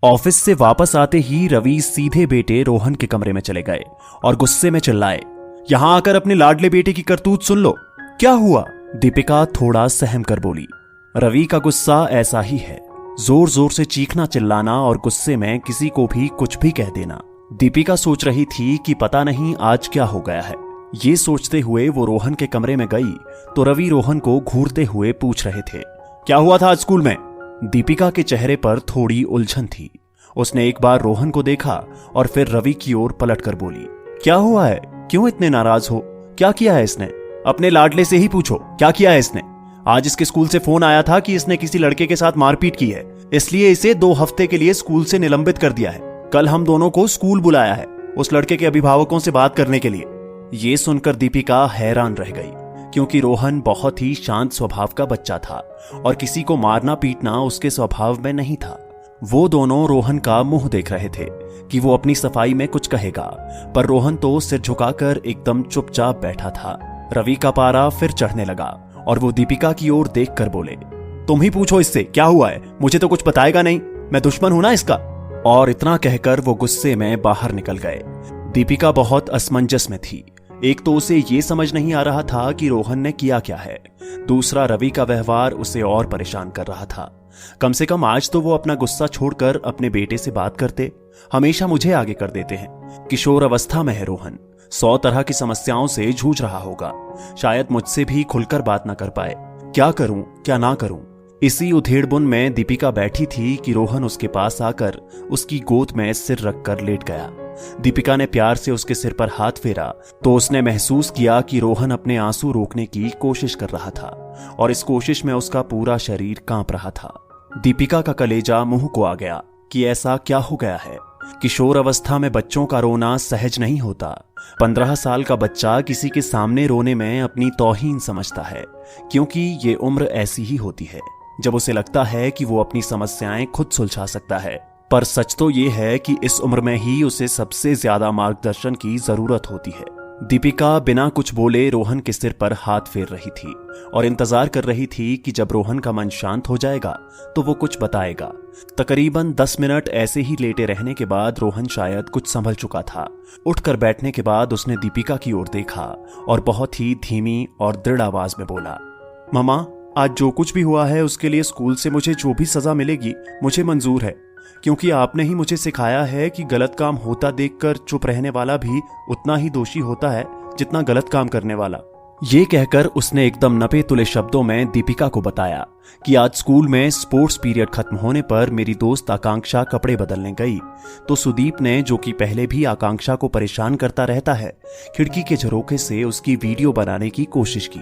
Office से वापस आते ही रवि सीधे बेटे रोहन के कमरे में चले गए और गुस्से में चिल्लाए, यहां आकर अपने लाडले बेटे की करतूत सुन लो। क्या हुआ? दीपिका थोड़ा सहम कर बोली। रवि का गुस्सा ऐसा ही है, जोर जोर से चीखना चिल्लाना और गुस्से में किसी को भी कुछ भी कह देना। दीपिका सोच रही थी कि पता नहीं आज क्या हो गया है। ये सोचते हुए वो रोहन के कमरे में गई तो रवि रोहन को घूरते हुए पूछ रहे थे, क्या हुआ था आज स्कूल में? दीपिका के चेहरे पर थोड़ी उलझन थी। उसने एक बार रोहन को देखा और फिर रवि की ओर पलटकर बोली, क्या हुआ है? क्यों इतने नाराज हो? क्या किया है इसने? अपने लाडले से ही पूछो, क्या किया है इसने? आज इसके स्कूल से फोन आया था कि इसने किसी लड़के के साथ मारपीट की है, इसलिए इसे 2 हफ्ते के लिए स्कूल से निलंबित कर दिया है। कल हम दोनों को स्कूल बुलाया है उस लड़के के अभिभावकों से बात करने के लिए। ये सुनकर दीपिका हैरान रह गई, क्योंकि रोहन बहुत ही शांत स्वभाव का बच्चा था और किसी को मारना पीटना उसके स्वभाव में नहीं था। वो दोनों रोहन का मुंह देख रहे थे कि वो अपनी सफाई में कुछ कहेगा, पर रोहन तो सिर झुकाकर एकदम चुपचाप बैठा था। रवि का पारा फिर चढ़ने लगा और वो दीपिका की ओर देखकर बोले, तुम ही पूछो इससे क्या हुआ है, मुझे तो कुछ बताएगा नहीं, मैं दुश्मन हूं ना इसका। और इतना कहकर वो गुस्से में बाहर निकल गए। दीपिका बहुत असमंजस में थी। एक तो उसे ये समझ नहीं आ रहा था कि रोहन ने किया क्या है, दूसरा रवि का व्यवहार उसे और परेशान कर रहा था। कम से कम आज तो वो अपना गुस्सा छोड़कर अपने बेटे से बात करते। हमेशा मुझे आगे कर देते हैं। किशोर अवस्था में है रोहन, 100 तरह की समस्याओं से जूझ रहा होगा। शायद मुझसे भी खुलकर बात ना कर पाए। क्या करूं क्या ना करूं? इसी उधेड़बुन में दीपिका बैठी थी कि रोहन उसके पास आकर उसकी गोद में सिर रखकर लेट गया। दीपिका ने प्यार से उसके सिर पर हाथ फेरा तो उसने महसूस किया कि रोहन अपने आंसू रोकने की कोशिश कर रहा था और इस कोशिश में उसका पूरा शरीर कांप रहा था। दीपिका का कलेजा मुंह को आ गया कि ऐसा क्या हो गया है। किशोर अवस्था में बच्चों का रोना सहज नहीं होता। 15 साल का बच्चा किसी के सामने रोने में अपनी तौहीन समझता है, क्योंकि ये उम्र ऐसी ही होती है जब उसे लगता है कि वो अपनी समस्याएं खुद सुलझा सकता है। पर सच तो ये है कि इस उम्र में ही उसे सबसे ज्यादा मार्गदर्शन की जरूरत होती है। दीपिका बिना कुछ बोले रोहन के सिर पर हाथ फेर रही थी और इंतजार कर रही थी कि जब रोहन का मन शांत हो जाएगा तो वो कुछ बताएगा। तकरीबन 10 मिनट ऐसे ही लेटे रहने के बाद रोहन शायद कुछ संभल चुका था। उठकर बैठने के बाद उसने दीपिका की ओर देखा और बहुत ही धीमी और दृढ़ आवाज में बोला, ममा, आज जो कुछ भी हुआ है उसके लिए स्कूल से मुझे जो भी सजा मिलेगी मुझे मंजूर है, क्योंकि आपने ही मुझे सिखाया है कि गलत काम होता देखकर चुप रहने वाला भी उतना ही दोषी होता है जितना गलत काम करने वाला। ये कहकर उसने एकदम नपे तुले शब्दों में दीपिका को बताया कि आज स्कूल में स्पोर्ट्स पीरियड खत्म होने पर मेरी दोस्त आकांक्षा कपड़े बदलने गई तो सुदीप ने, जो कि पहले भी आकांक्षा को परेशान करता रहता है, खिड़की के झरोखे से उसकी वीडियो बनाने की कोशिश की।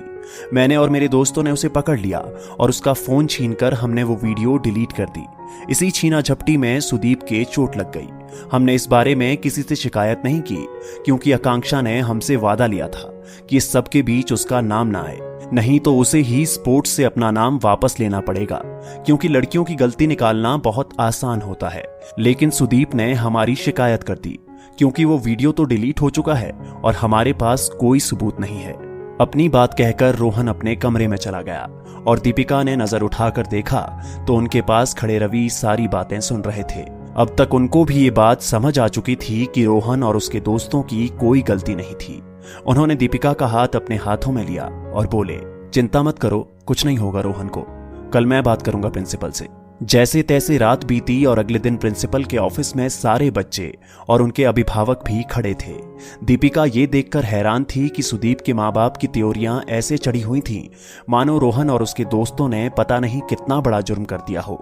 मैंने और मेरे दोस्तों ने उसे पकड़ लिया और उसका फोन छीनकर हमने वो वीडियो डिलीट कर दी। इसी छीना झपटी में सुदीप के चोट लग गई। हमने इस बारे में किसी से शिकायत नहीं की, क्योंकि आकांक्षा ने हमसे वादा लिया था कि इस सब के बीच उसका नाम ना आए, नहीं तो उसे ही स्पोर्ट्स से अपना नाम वापस लेना पड़ेगा, क्योंकि लड़कियों की गलती निकालना बहुत आसान होता है। लेकिन सुदीप ने हमारी शिकायत कर दी, क्योंकि वो वीडियो तो डिलीट हो चुका है और हमारे पास कोई सबूत नहीं है। अपनी बात कहकर रोहन अपने कमरे में चला गया और दीपिका ने नजर उठाकर देखा तो उनके पास खड़े रवि सारी बातें सुन रहे थे। अब तक उनको भी ये बात समझ आ चुकी थी कि रोहन और उसके दोस्तों की कोई गलती नहीं थी। उन्होंने दीपिका का हाथ अपने हाथों में लिया और बोले, चिंता मत करो, कुछ नहीं होगा रोहन को, कल मैं बात करूंगा प्रिंसिपल से। जैसे तैसे रात बीती और अगले दिन प्रिंसिपल के ऑफिस में सारे बच्चे और उनके अभिभावक भी खड़े थे। दीपिका ये देखकर हैरान थी कि सुदीप के माँ बाप की त्योरियां ऐसे चढ़ी हुई थीं मानो रोहन और उसके दोस्तों ने पता नहीं कितना बड़ा जुर्म कर दिया हो।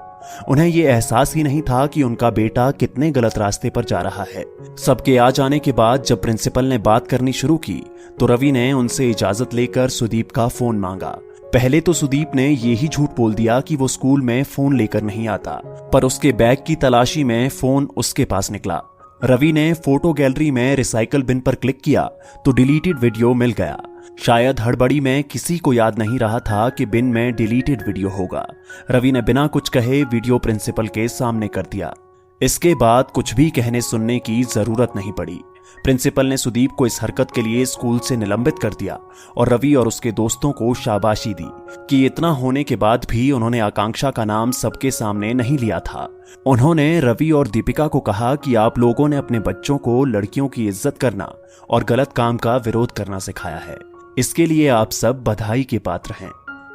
उन्हें ये एहसास ही नहीं था कि उनका बेटा कितने गलत रास्ते पर जा रहा है। सबके आ जाने के बाद जब प्रिंसिपल ने बात करनी शुरू की तो रवि ने उनसे इजाजत लेकर सुदीप का फोन मांगा। पहले तो सुदीप ने ये ही झूठ बोल दिया कि वो स्कूल में फोन लेकर नहीं आता, पर उसके बैग की तलाशी में फोन उसके पास निकला। रवि ने फोटो गैलरी में रिसाइकल बिन पर क्लिक किया तो डिलीटेड वीडियो मिल गया। शायद हड़बड़ी में किसी को याद नहीं रहा था कि बिन में डिलीटेड वीडियो होगा। रवि ने बिना कुछ कहे वीडियो प्रिंसिपल के सामने कर दिया। इसके बाद कुछ भी कहने सुनने की जरूरत नहीं पड़ी। प्रिंसिपल ने सुदीप को इस हरकत के लिए स्कूल से निलंबित कर दिया और रवि और उसके दोस्तों को शाबाशी दी कि इतना होने के बाद भी उन्होंने आकांक्षा का नाम सबके सामने नहीं लिया था। उन्होंने रवि और दीपिका को कहा कि आप लोगों ने अपने बच्चों को लड़कियों की इज्जत करना और गलत काम का विरोध करना सिखाया है, इसके लिए आप सब बधाई के पात्र हैं।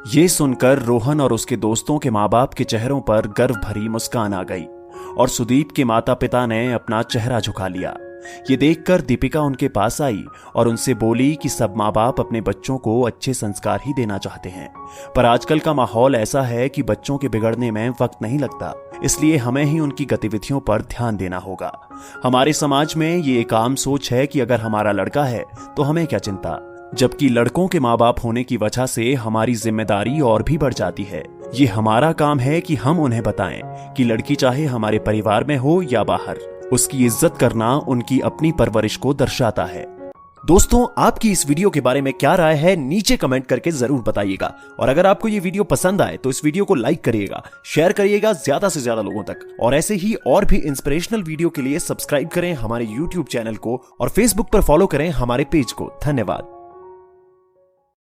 ये सुनकर रोहन और उसके दोस्तों के माँ बाप के चेहरों पर गर्व भरी मुस्कान आ गई और सुदीप के माता पिता ने अपना चेहरा झुका लिया। ये देखकर दीपिका उनके पास आई और उनसे बोली कि सब माँ बाप अपने बच्चों को अच्छे संस्कार ही देना चाहते हैं, पर आजकल का माहौल ऐसा है कि बच्चों के बिगड़ने में वक्त नहीं लगता, इसलिए हमें ही उनकी गतिविधियों पर ध्यान देना होगा। हमारे समाज में ये एक आम सोच है कि अगर हमारा लड़का है तो हमें क्या चिंता, जबकि लड़कों के माँ बाप होने की वजह से हमारी जिम्मेदारी और भी बढ़ जाती है। ये हमारा काम है कि हम उन्हें बताएं कि लड़की चाहे हमारे परिवार में हो या बाहर, उसकी इज्जत करना उनकी अपनी परवरिश को दर्शाता है। दोस्तों, आपकी इस वीडियो के बारे में क्या राय है नीचे कमेंट करके जरूर बताइएगा और अगर आपको ये वीडियो पसंद आए तो इस वीडियो को लाइक करिएगा, शेयर करिएगा ज्यादा से ज्यादा लोगों तक और ऐसे ही और भी इंस्पिरेशनल वीडियो के लिए सब्सक्राइब करें हमारे YouTube चैनल को और Facebook पर फॉलो करें हमारे पेज को। धन्यवाद।